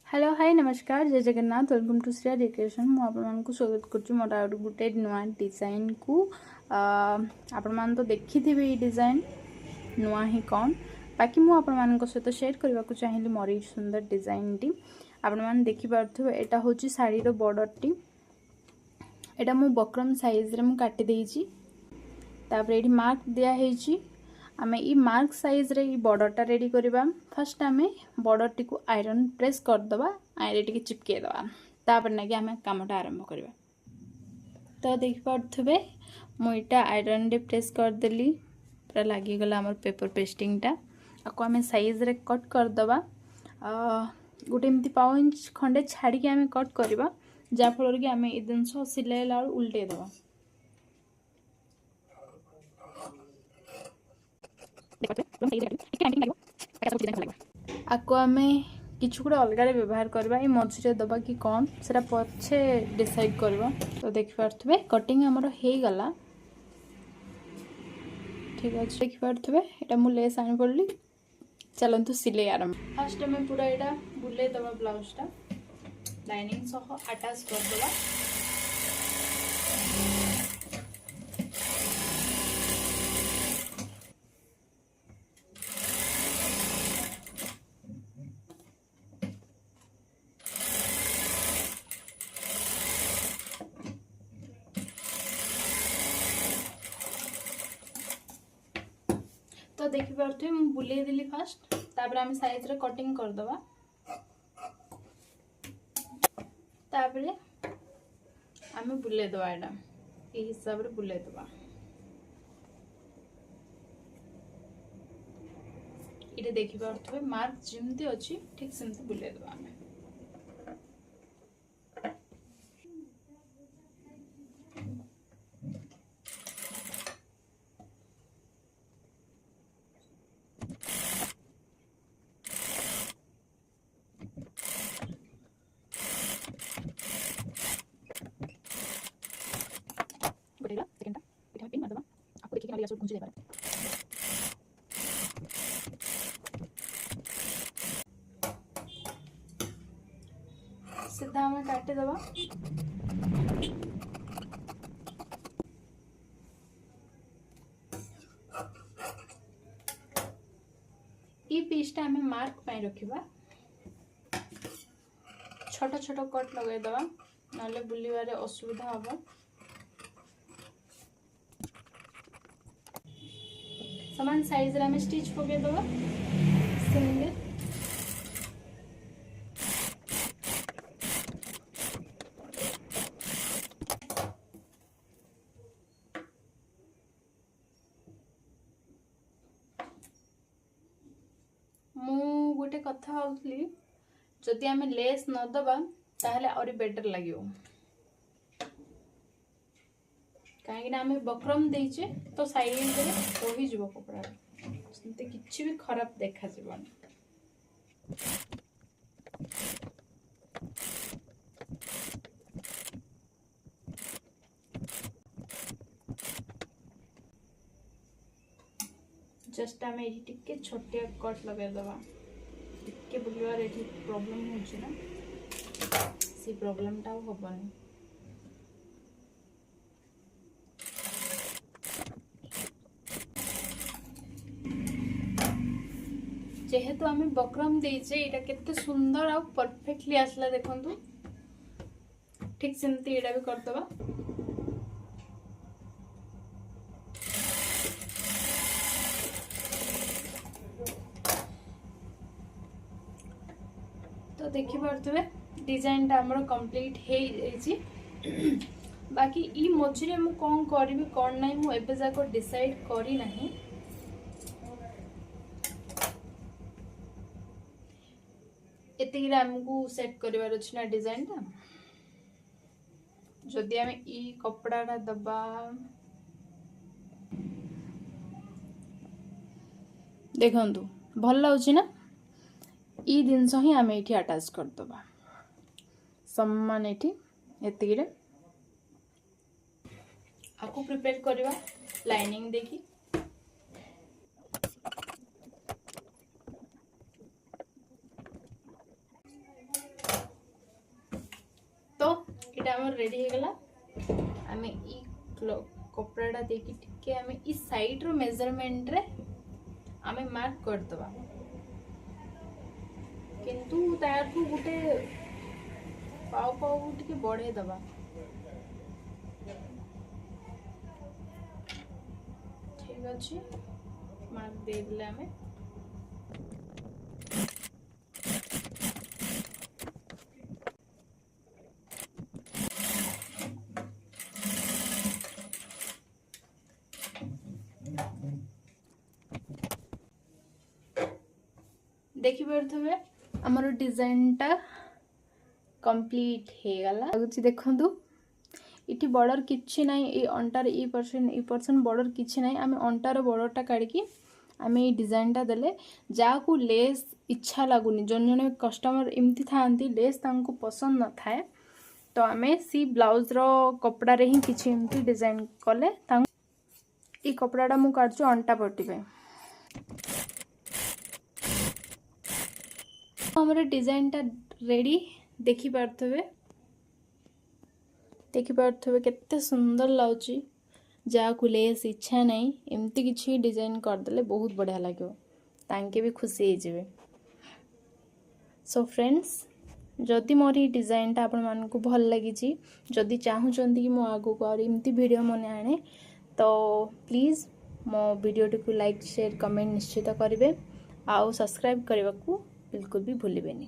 Hello hi नमस्कार जय Jagannath welcome to Shreya decoration मु आपको स्वागत कर मोर आ गोटे नुआ डिजाइन को आपण मान तो देखी थे ये डिजाइन नुआ ही कौन बाकी मु आपण सहित शेयर करने को चाहिए मोर ये सुंदर डिजाइन टी आपण मान देखि पारथु एटा होची साड़ी रो बॉर्डर टी एटा मु बक्रम साइज रे मु काटी देइची तापर एठी मार्क दिया हेची आमे ई मार्क साइज रे ई बॉर्डर टा रेडी करबा फर्स्ट आमे बॉर्डर टी को आयरन प्रेस कर दबा आयरन टी के चिपके दबा तापर ना कि आमे कामटा आरंभ करबा। तो देख पारथबे मु इटा आयरन रे प्रेस कर देली पूरा लागी गला हमर पेपर पेस्टिंग टा आको आमे साइज रे कट कर दबा गोटे एमती पाव इंच खंडे छाड़ी के आमे कट करबा जा फल कि आमे ई दिनस सिलाई ला उल्टे दबा आपको आम किछु गोटे अलग व्यवहार करवा ये मझे दबा कि कौन से पछे डिसाइड करवा। तो देखिपे कटिंग आमर हो गला ठीक अच्छे देखिपे यहाँ मुझे लेस आनी पड़ी चलतु सिले आरंभ फास्ट आम पूरा यहाँ बुले दबा ब्लाउजटा लाइनिंग सह अटैच करदे तो देखि पारथि मु बुले देली फास्ट तापर आम साइज रे कटिंग कर दबा तापर आम बुले दबा एटा ए हिसाब रे बुले दबा इटे देखि पारथि मार्क जिमती अछि ठीक सेमती बुले दबा आम सेकंड इटा पिन मार दबा आपको देखिए ना पहुंच जाए सीधा हमें काटे दबा ये पीसटा हमें मार्क पाई रखिबा छोट छोट कट लगे दबा नाले बुलिबारे असुविधा हबो समान साइज रे हमें स्टिच पके दबा सिंगल मु गोटे कथा होतली जदि आमे लेस न दबा ताहले और बेटर लागियो कहीं आमे बक्रम देइचे तो साइड रे रही जीवो कपड़ा सेते किछि भी खराब देखा जीवन जस्ट आम ये टिके छोटिया कट लगे दबा टिके बुलवार ये प्रॉब्लम होची ना सी प्रॉब्लम टा होबनी जेहेतु आम बक्रम देचे एटा केते सुंदर आ परफेक्टली आसला देखंतु ठीक सेमती एटा भी कर दबा तो देखि पारथबे डिजाइन टा हमर कंप्लीट हे छी बाकी ई मझिरे मु कोन करबी कोन नै मु एबे जाको डिसाइड करी नाही एतिक हमको सेट करिवार अछि ना डिजाइन टा जदि हम ई कपड़ा रा दबा देखंतु भल लाउछि ना ई दिन ही आम ये अटैच कर दबा सम्मान ये एतिक आपको प्रिपेयर करवा लाइनिंग देखी आम रेडी हो गला आम ई कपड़ा देखी टिके आम ई साइड रो मेजरमेंट रे आम मार्क करदबा किंतु तारठू गोटे पाउ पाउ टिके बढ़े दबा ठीक अच्छे मार्क दे देले आम देखिपे आमर डिजाइनटा कंप्लीट हो गला लगुच देखु इटी बॉर्डर किछि नहीं ए अंटार ई पर्सन बॉर्डर किछि नहीं आम अंटार बॉर्डरटा काढ़ी आम ये डिजाइनटा देले जाकू लेस इच्छा लगुनि जन जन कस्टमर एमती था लेस तांको पसंद न थाए तो आम सी ब्लाउज रो कपड़ा रे ही किछि एमती डिजाइन कले ई कपड़ाटा मु काढछु अंटा पट्टी पे हमर डिजाइनटा रेडी देखि पारथबे केते सुंदर लाउची जाकू लेस इच्छा नहीं एमती किछि डिजाइन करदेले बहुत बढ़िया लागो तांके भी खुशी हो जावे। सो फ्रेंड्स जदि मोर ये डिजाइनटा आपण मानकु भल लागी जदि चाहूचंती कि मो आगु को और एमती वीडियो मने आने तो प्लीज मो वीडियो को लाइक शेयर कमेंट निश्चित करेंगे आउ सब्सक्राइब करने को बिल्कुल भी भूलिबेनी।